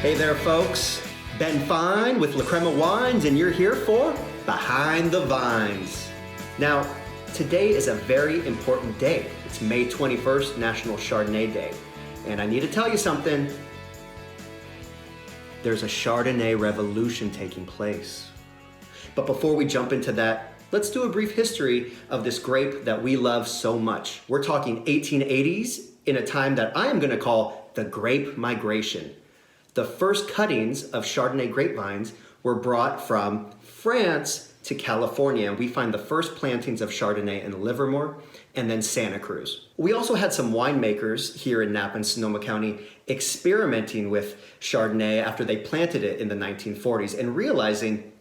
Hey there, folks. Ben Fine with La Crema Wines, and you're here for Behind the Vines. Now, today is a very important day. It's May 21st, National Chardonnay Day. And I need to tell you something. There's a Chardonnay revolution taking place. But before we jump into that, let's do a brief history of this grape that we love so much. We're talking 1880s in a time that I am going to call the Grape Migration. The first cuttings of Chardonnay grapevines were brought from France to California, and we find the first plantings of Chardonnay in Livermore and then Santa Cruz. We also had some winemakers here in Napa and Sonoma County experimenting with Chardonnay after they planted it in the 1940s and realizing,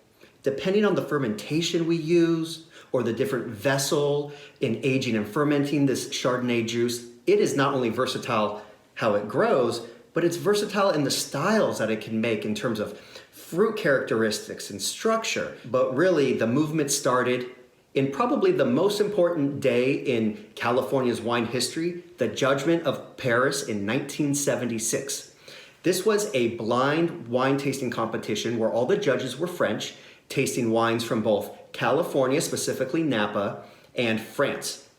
depending on the fermentation we use or the different vessel in aging and fermenting this Chardonnay juice, it is not only versatile how it grows, but it's versatile in the styles that it can make in terms of fruit characteristics and structure. But really, the movement started in probably the most important day in California's wine history, the Judgment of Paris in 1976. This was a blind wine tasting competition where all the judges were French, tasting wines from both California, specifically Napa, and France.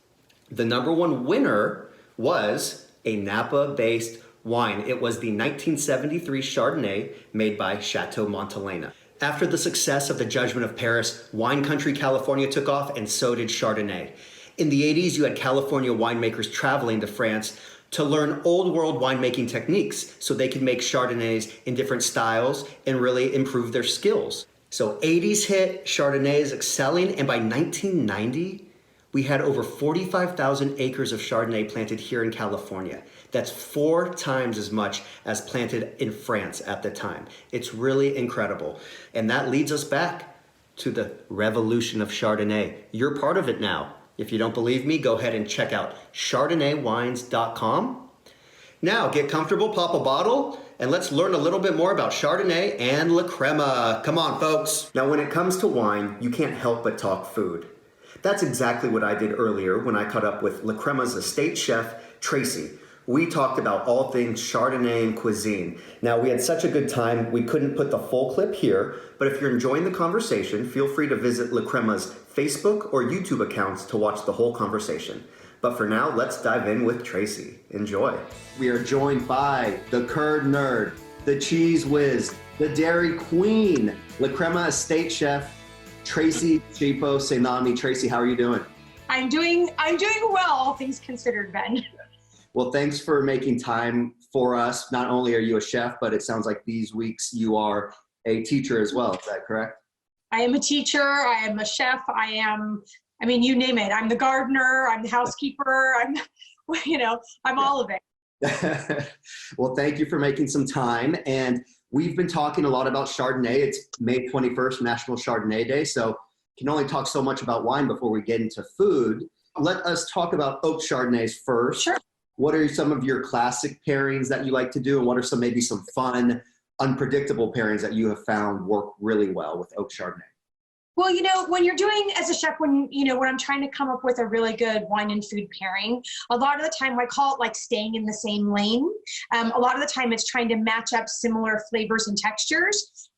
The number one winner was a Napa-based wine. It was the 1973 Chardonnay made by Chateau Montelena. After the success of the Judgment of Paris, wine country California took off, and so did Chardonnay. In the 80s, you had California winemakers traveling to France to learn old world winemaking techniques so they could make Chardonnays in different styles and really improve their skills. So 80s hit, Chardonnay is excelling, and by 1990, we had over 45,000 acres of Chardonnay planted here in California. That's 4 times as much as planted in France at the time. It's really incredible. And that leads us back to the revolution of Chardonnay. You're part of it now. If you don't believe me, go ahead and check out chardonnaywines.com. Now get comfortable, pop a bottle, and let's learn a little bit more about Chardonnay and La Crema. Come on, folks. Now, when it comes to wine, you can't help but talk food. That's exactly what I did earlier when I caught up with La Crema's estate chef, Tracey. We talked about all things Chardonnay and cuisine. Now, we had such a good time, we couldn't put the full clip here, but if you're enjoying the conversation, feel free to visit La Crema's Facebook or YouTube accounts to watch the whole conversation. But for now, let's dive in with Tracey. Enjoy. We are joined by the curd nerd, the cheese whiz, the dairy queen, La Crema estate chef, Tracey Shepos Cenami. Tracey, how are you doing? I'm doing well, all things considered, Ben. Well, thanks for making time for us. Not only are you a chef, but it sounds like these weeks you are a teacher as well. Is that correct? I am a teacher. I am a chef. You name it. I'm the gardener. I'm the housekeeper. I'm all of it. Well, thank you for making some time. And we've been talking a lot about Chardonnay. It's May 21st, National Chardonnay Day, so can only talk so much about wine before we get into food. Let us talk about oak Chardonnays first. Sure. What are some of your classic pairings that you like to do, and what are maybe some fun, unpredictable pairings that you have found work really well with oak Chardonnay? Well, when you're doing as a chef, when I'm trying to come up with a really good wine and food pairing, a lot of the time I call it like staying in the same lane. A lot of the time it's trying to match up similar flavors and textures,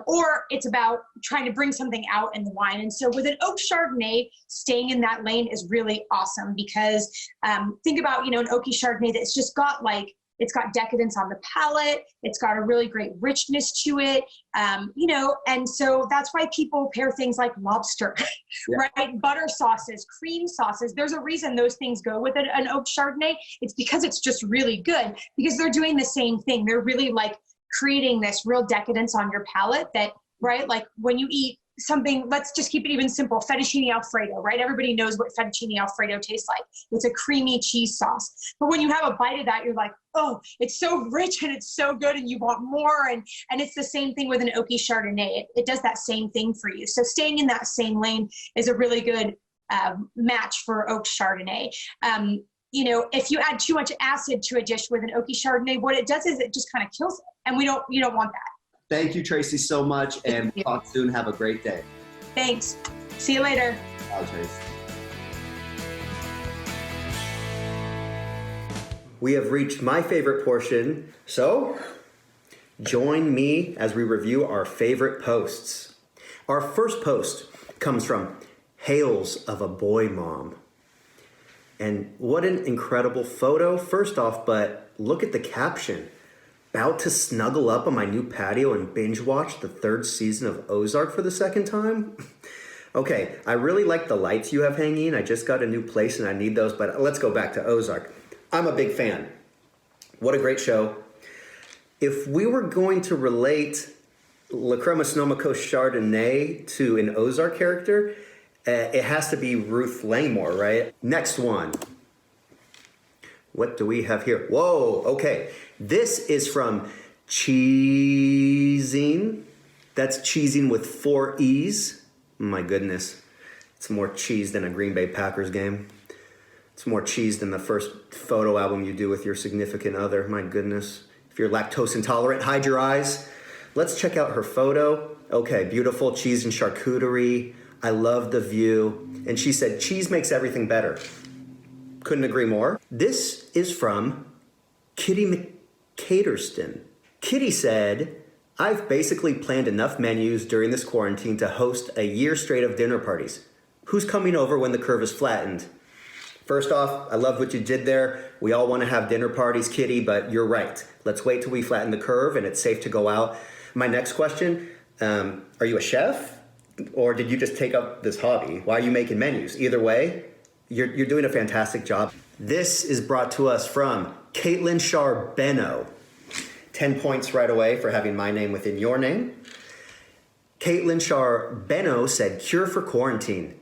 or it's about trying to bring something out in the wine. And so with an oak Chardonnay, staying in that lane is really awesome because think about, an oaky Chardonnay that's just got it's got decadence on the palate. It's got a really great richness to it, and so that's why people pair things like lobster, right? Butter sauces, cream sauces. There's a reason those things go with an oak Chardonnay. It's because it's just really good because they're doing the same thing. They're really creating this real decadence on your palate that, right? Like when you eat something, let's just keep it even simple, fettuccine Alfredo, right? Everybody knows what fettuccine Alfredo tastes like. It's a creamy cheese sauce. But when you have a bite of that, you're like, oh, it's so rich and it's so good and you want more. And it's the same thing with an oaky Chardonnay. It does that same thing for you. So staying in that same lane is a really good match for oak Chardonnay. If you add too much acid to a dish with an oaky Chardonnay, what it does is it just kind of kills it. And you don't want that. Thank you, Tracey, so much, and talk soon. Have a great day. Thanks. See you later. Bye, Tracey. We have reached my favorite portion. So, Join me as we review our favorite posts. Our first post comes from Hails of a Boy Mom. And what an incredible photo, first off, but look at the caption. About to snuggle up on my new patio and binge watch the 3rd season of Ozark for the 2nd time? Okay, I really like the lights you have hanging. I just got a new place and I need those, but let's go back to Ozark. I'm a big fan. What a great show. If we were going to relate La Crema Sonoma Coast Chardonnay to an Ozark character, it has to be Ruth Langmore, right? Next one. What do we have here? Whoa, okay. This is from Cheesing. That's cheesing with 4 E's. My goodness. It's more cheese than a Green Bay Packers game. It's more cheese than the first photo album you do with your significant other. My goodness. If you're lactose intolerant, hide your eyes. Let's check out her photo. Okay, beautiful cheese and charcuterie. I love the view. And she said, cheese makes everything better. Couldn't agree more. This is from Kitty McCaterston. Kitty said, I've basically planned enough menus during this quarantine to host a year straight of dinner parties. Who's coming over when the curve is flattened? First off, I love what you did there. We all want to have dinner parties, Kitty, but you're right. Let's wait till we flatten the curve and it's safe to go out. My next question, are you a chef? Or did you just take up this hobby? Why are you making menus? Either way, you're doing a fantastic job. This is brought to us from Caitlin Charbeno. 10 points right away for having my name within your name. Caitlin Charbeno said, cure for quarantine.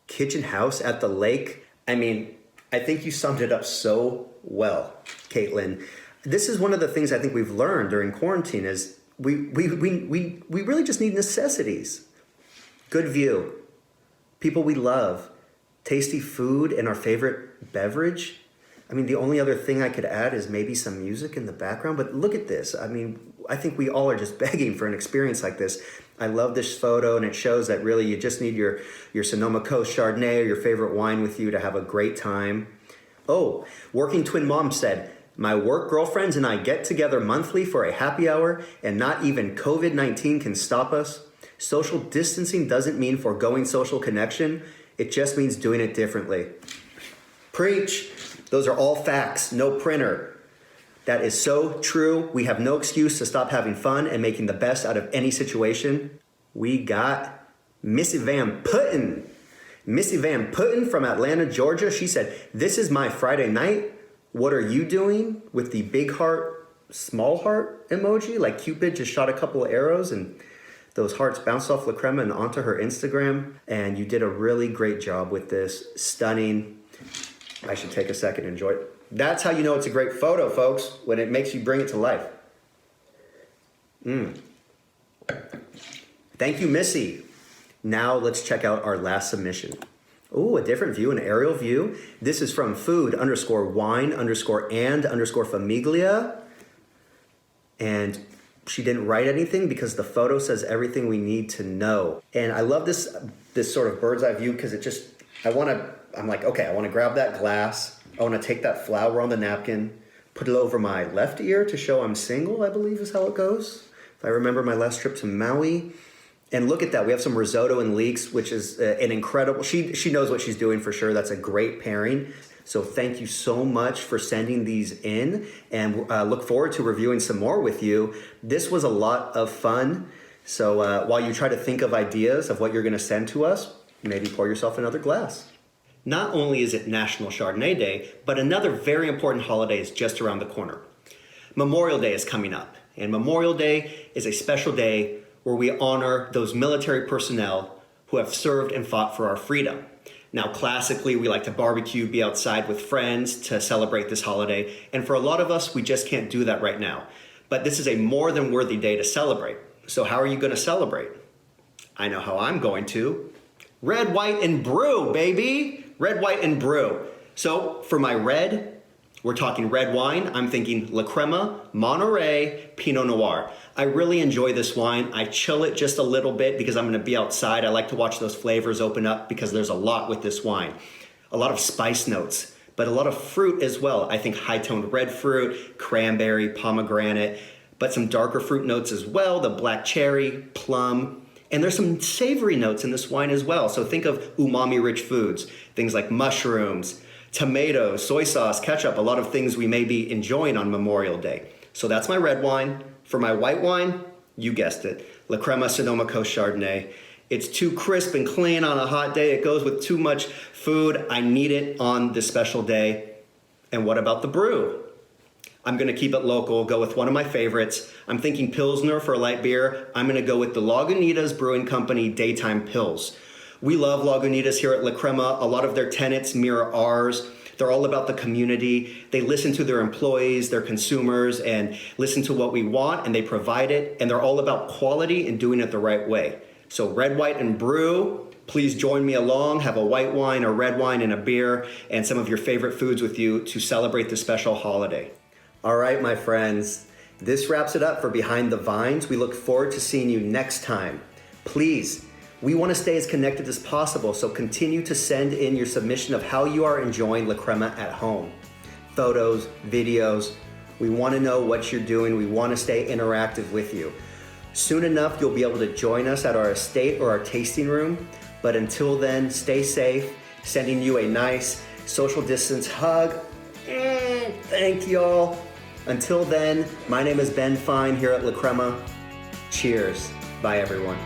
Kitchen house at the lake. I mean, I think you summed it up so well, Caitlin. This is one of the things I think we've learned during quarantine is we really just need necessities. Good view, people we love, tasty food, and our favorite beverage. I mean, the only other thing I could add is maybe some music in the background, but look at this. I mean, I think we all are just begging for an experience like this. I love this photo, and it shows that really you just need your Sonoma Coast Chardonnay or your favorite wine with you to have a great time. Oh, Working Twin Mom said, my work girlfriends and I get together monthly for a happy hour, and not even COVID-19 can stop us. Social distancing doesn't mean foregoing social connection. It just means doing it differently. Preach. Those are all facts, no printer. That is so true. We have no excuse to stop having fun and making the best out of any situation. We got Missy Van Putten. Missy Van Putten from Atlanta, Georgia. She said, this is my Friday night. What are you doing? With the big heart, small heart emoji. Like Cupid just shot a couple of arrows and those hearts bounced off La Crema and onto her Instagram. And you did a really great job with this. Stunning. I should take a second and enjoy it. That's how you know it's a great photo, folks, when it makes you bring it to life. Thank you, Missy. Now let's check out our last submission. Oh, a different view, an aerial view. This is from food_wine_and_famiglia. And she didn't write anything because the photo says everything we need to know. And I love this sort of bird's eye view because it just, I'm like, okay, I want to grab that glass. I want to take that flower on the napkin, put it over my left ear to show I'm single, I believe is how it goes. If I remember my last trip to Maui. And look at that. We have some risotto and leeks, which is an incredible, she knows what she's doing for sure. That's a great pairing. So thank you so much for sending these in, and look forward to reviewing some more with you. This was a lot of fun. So while you try to think of ideas of what you're going to send to us, maybe pour yourself another glass. Not only is it National Chardonnay Day, but another very important holiday is just around the corner. Memorial Day is coming up, and Memorial Day is a special day where we honor those military personnel who have served and fought for our freedom. Now, classically, we like to barbecue, be outside with friends to celebrate this holiday, and for a lot of us, we just can't do that right now. But this is a more than worthy day to celebrate. So how are you going to celebrate? I know how I'm going to. Red, white, and brew, baby! Red, white, and brew. So for my red, we're talking red wine. I'm thinking La Crema, Monterey, Pinot Noir. I really enjoy this wine. I chill it just a little bit because I'm going to be outside. I like to watch those flavors open up because there's a lot with this wine. A lot of spice notes, but a lot of fruit as well. I think high-toned red fruit, cranberry, pomegranate, but some darker fruit notes as well, the black cherry, plum, and there's some savory notes in this wine as well. So think of umami-rich foods, things like mushrooms, tomatoes, soy sauce, ketchup, a lot of things we may be enjoying on Memorial Day. So that's my red wine. For my white wine, you guessed it, La Crema Sonoma Coast Chardonnay. It's too crisp and clean on a hot day. It goes with too much food. I need it on this special day. And what about the BREW? I'm gonna keep it local, go with one of my favorites. I'm thinking Pilsner for a light beer. I'm gonna go with the Lagunitas Brewing Company Daytime Pils. We love Lagunitas here at La Crema. A lot of their tenets mirror ours. They're all about the community. They listen to their employees, their consumers, and listen to what we want, and they provide it. And they're all about quality and doing it the right way. So red, white, and brew. Please join me along. Have a white wine, a red wine, and a beer, and some of your favorite foods with you to celebrate this special holiday. All right, my friends. This wraps it up for Behind the Vines. We look forward to seeing you next time. Please, we want to stay as connected as possible, so continue to send in your submission of how you are enjoying La Crema at home. Photos, videos. We want to know what you're doing. We want to stay interactive with you. Soon enough, you'll be able to join us at our estate or our tasting room. But until then, stay safe. Sending you a nice social distance hug. Thank y'all. Until then, my name is Ben Fine here at La Crema. Cheers. Bye, everyone.